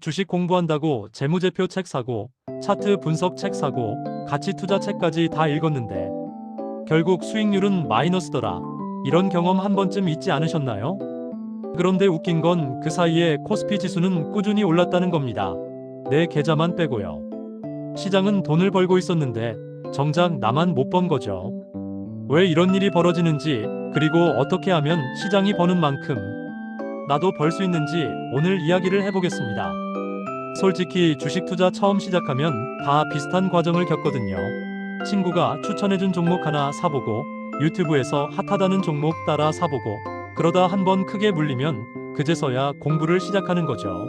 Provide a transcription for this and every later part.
주식 공부한다고 재무제표 책 사고, 차트 분석 책 사고, 가치 투자 책까지 다 읽었는데 결국 수익률은 마이너스더라. 이런 경험 한 번쯤 있지 않으셨나요? 그런데 웃긴 건 그 사이에 코스피 지수는 꾸준히 올랐다는 겁니다. 내 계좌만 빼고요. 시장은 돈을 벌고 있었는데 정작 나만 못 번 거죠. 왜 이런 일이 벌어지는지, 그리고 어떻게 하면 시장이 버는 만큼 나도 벌 수 있는지 오늘 이야기를 해보겠습니다. 솔직히 주식 투자 처음 시작하면 다 비슷한 과정을 겪거든요. 친구가 추천해준 종목 하나 사보고, 유튜브에서 핫하다는 종목 따라 사보고, 그러다 한번 크게 물리면 그제서야 공부를 시작하는 거죠.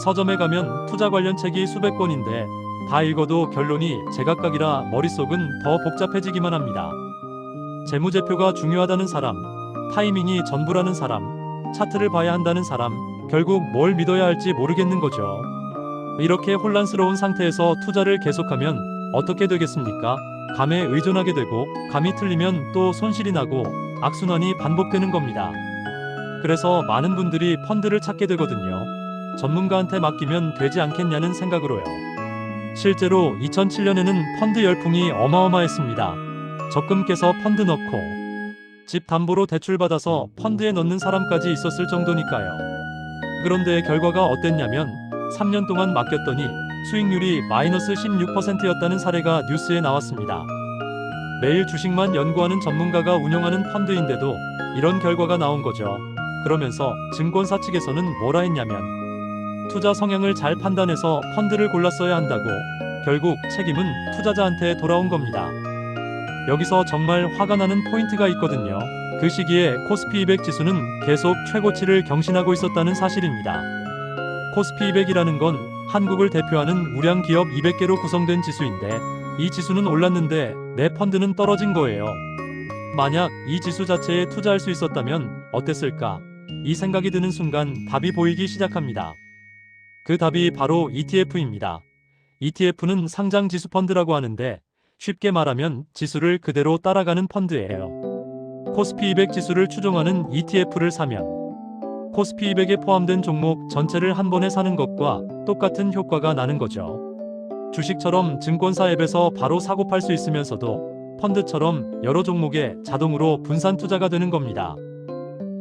서점에 가면 투자 관련 책이 수백 권인데 다 읽어도 결론이 제각각이라 머릿속은 더 복잡해지기만 합니다. 재무제표가 중요하다는 사람, 타이밍이 전부라는 사람, 차트를 봐야 한다는 사람, 결국 뭘 믿어야 할지 모르겠는 거죠. 이렇게 혼란스러운 상태에서 투자를 계속하면 어떻게 되겠습니까? 감에 의존하게 되고, 감이 틀리면 또 손실이 나고 악순환이 반복되는 겁니다. 그래서 많은 분들이 펀드를 찾게 되거든요. 전문가한테 맡기면 되지 않겠냐는 생각으로요. 실제로 2007년에는 펀드 열풍이 어마어마했습니다. 적금 깨서 펀드 넣고 집 담보로 대출받아서 펀드에 넣는 사람까지 있었을 정도니까요. 그런데 결과가 어땠냐면 3년 동안 맡겼더니 수익률이 마이너스 16%였다는 사례가 뉴스에 나왔습니다. 매일 주식만 연구하는 전문가가 운영하는 펀드인데도 이런 결과가 나온 거죠. 그러면서 증권사 측에서는 뭐라 했냐면 투자 성향을 잘 판단해서 펀드를 골랐어야 한다고, 결국 책임은 투자자한테 돌아온 겁니다. 여기서 정말 화가 나는 포인트가 있거든요. 그 시기에 코스피 200 지수는 계속 최고치를 경신하고 있었다는 사실입니다. 코스피 200이라는 건 한국을 대표하는 우량 기업 200개로 구성된 지수인데 이 지수는 올랐는데 내 펀드는 떨어진 거예요. 만약 이 지수 자체에 투자할 수 있었다면 어땠을까? 이 생각이 드는 순간 답이 보이기 시작합니다. 그 답이 바로 ETF입니다. ETF는 상장 지수 펀드라고 하는데 쉽게 말하면 지수를 그대로 따라가는 펀드예요. 코스피 200 지수를 추종하는 ETF를 사면 코스피 200에 포함된 종목 전체를 한 번에 사는 것과 똑같은 효과가 나는 거죠. 주식처럼 증권사 앱에서 바로 사고 팔 수 있으면서도 펀드처럼 여러 종목에 자동으로 분산 투자가 되는 겁니다.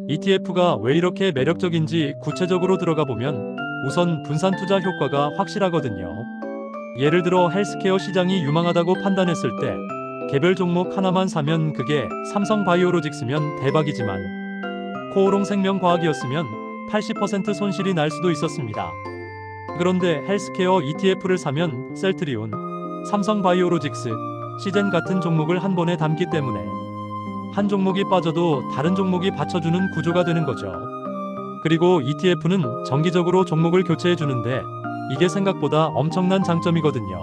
ETF가 왜 이렇게 매력적인지 구체적으로 들어가 보면 우선 분산 투자 효과가 확실하거든요. 예를 들어 헬스케어 시장이 유망하다고 판단했을 때 개별 종목 하나만 사면 그게 삼성바이오로직스면 대박이지만 코오롱생명과학이었으면 80% 손실이 날 수도 있었습니다. 그런데 헬스케어 ETF를 사면 셀트리온, 삼성바이오로직스, 시젠 같은 종목을 한 번에 담기 때문에 한 종목이 빠져도 다른 종목이 받쳐주는 구조가 되는 거죠. 그리고 ETF는 정기적으로 종목을 교체해주는데 이게 생각보다 엄청난 장점이거든요.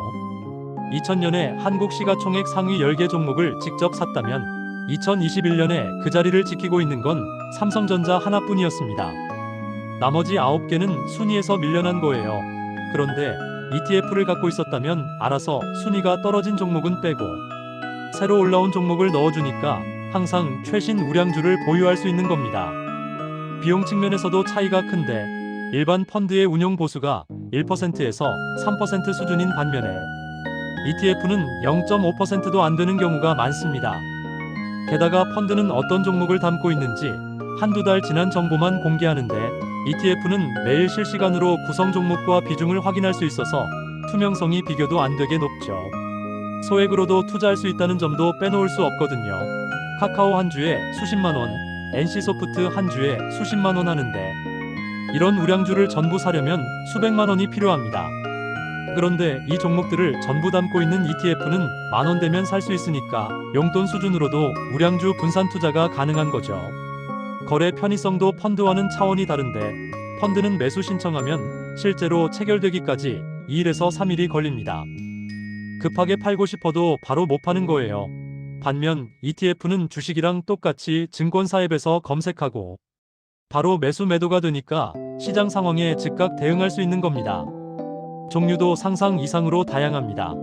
2000년에 한국 시가총액 상위 10개 종목을 직접 샀다면 2021년에 그 자리를 지키고 있는 건 삼성전자 하나뿐이었습니다. 나머지 9개는 순위에서 밀려난 거예요. 그런데 ETF를 갖고 있었다면 알아서 순위가 떨어진 종목은 빼고 새로 올라온 종목을 넣어주니까 항상 최신 우량주를 보유할 수 있는 겁니다. 비용 측면에서도 차이가 큰데 일반 펀드의 운용 보수가 1%에서 3% 수준인 반면에 ETF는 0.5%도 안 되는 경우가 많습니다. 게다가 펀드는 어떤 종목을 담고 있는지 한두 달 지난 정보만 공개하는데 ETF는 매일 실시간으로 구성 종목과 비중을 확인할 수 있어서 투명성이 비교도 안 되게 높죠. 소액으로도 투자할 수 있다는 점도 빼놓을 수 없거든요. 카카오 한 주에 수십만 원, NC소프트 한 주에 수십만 원 하는데 이런 우량주를 전부 사려면 수백만 원이 필요합니다. 그런데 이 종목들을 전부 담고 있는 ETF는 만 원 되면 살 수 있으니까 용돈 수준으로도 우량주 분산 투자가 가능한 거죠. 거래 편의성도 펀드와는 차원이 다른데 펀드는 매수 신청하면 실제로 체결되기까지 2일에서 3일이 걸립니다. 급하게 팔고 싶어도 바로 못 파는 거예요. 반면 ETF는 주식이랑 똑같이 증권사 앱에서 검색하고 바로 매수 매도가 되니까 시장 상황에 즉각 대응할 수 있는 겁니다. 종류도 상상 이상으로 다양합니다.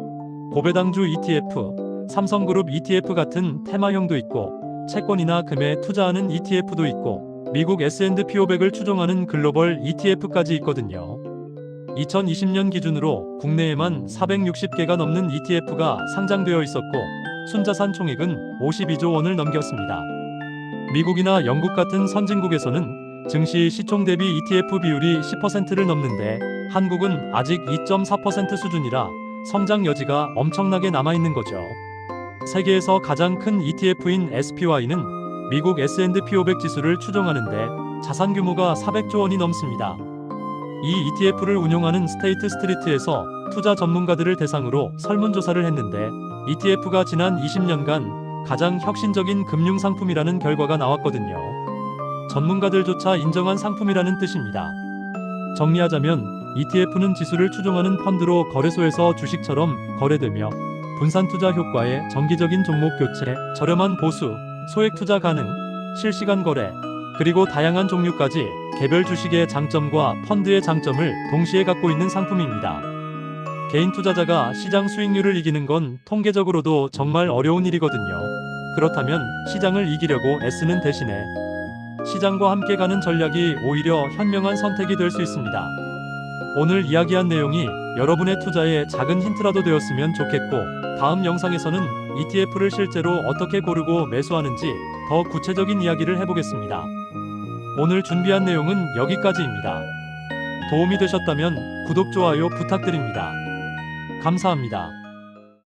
고배당주 ETF, 삼성그룹 ETF 같은 테마형도 있고 채권이나 금에 투자하는 ETF도 있고 미국 S&P 500을 추종하는 글로벌 ETF까지 있거든요. 2020년 기준으로 국내에만 460개가 넘는 ETF가 상장되어 있었고 순자산 총액은 52조 원을 넘겼습니다. 미국이나 영국 같은 선진국에서는 증시 시총 대비 ETF 비율이 10%를 넘는데 한국은 아직 2.4% 수준이라 성장 여지가 엄청나게 남아있는 거죠. 세계에서 가장 큰 ETF인 SPY는 미국 S&P 500 지수를 추종하는데 자산 규모가 400조 원이 넘습니다. 이 ETF를 운용하는 스테이트 스트리트에서 투자 전문가들을 대상으로 설문조사를 했는데 ETF가 지난 20년간 가장 혁신적인 금융 상품이라는 결과가 나왔거든요. 전문가들조차 인정한 상품이라는 뜻입니다. 정리하자면 ETF는 지수를 추종하는 펀드로 거래소에서 주식처럼 거래되며 분산 투자 효과에 정기적인 종목 교체, 저렴한 보수, 소액 투자 가능, 실시간 거래, 그리고 다양한 종류까지 개별 주식의 장점과 펀드의 장점을 동시에 갖고 있는 상품입니다. 개인 투자자가 시장 수익률을 이기는 건 통계적으로도 정말 어려운 일이거든요. 그렇다면 시장을 이기려고 애쓰는 대신에 시장과 함께 가는 전략이 오히려 현명한 선택이 될 수 있습니다. 오늘 이야기한 내용이 여러분의 투자에 작은 힌트라도 되었으면 좋겠고, 다음 영상에서는 ETF를 실제로 어떻게 고르고 매수하는지 더 구체적인 이야기를 해보겠습니다. 오늘 준비한 내용은 여기까지입니다. 도움이 되셨다면 구독, 좋아요 부탁드립니다. 감사합니다.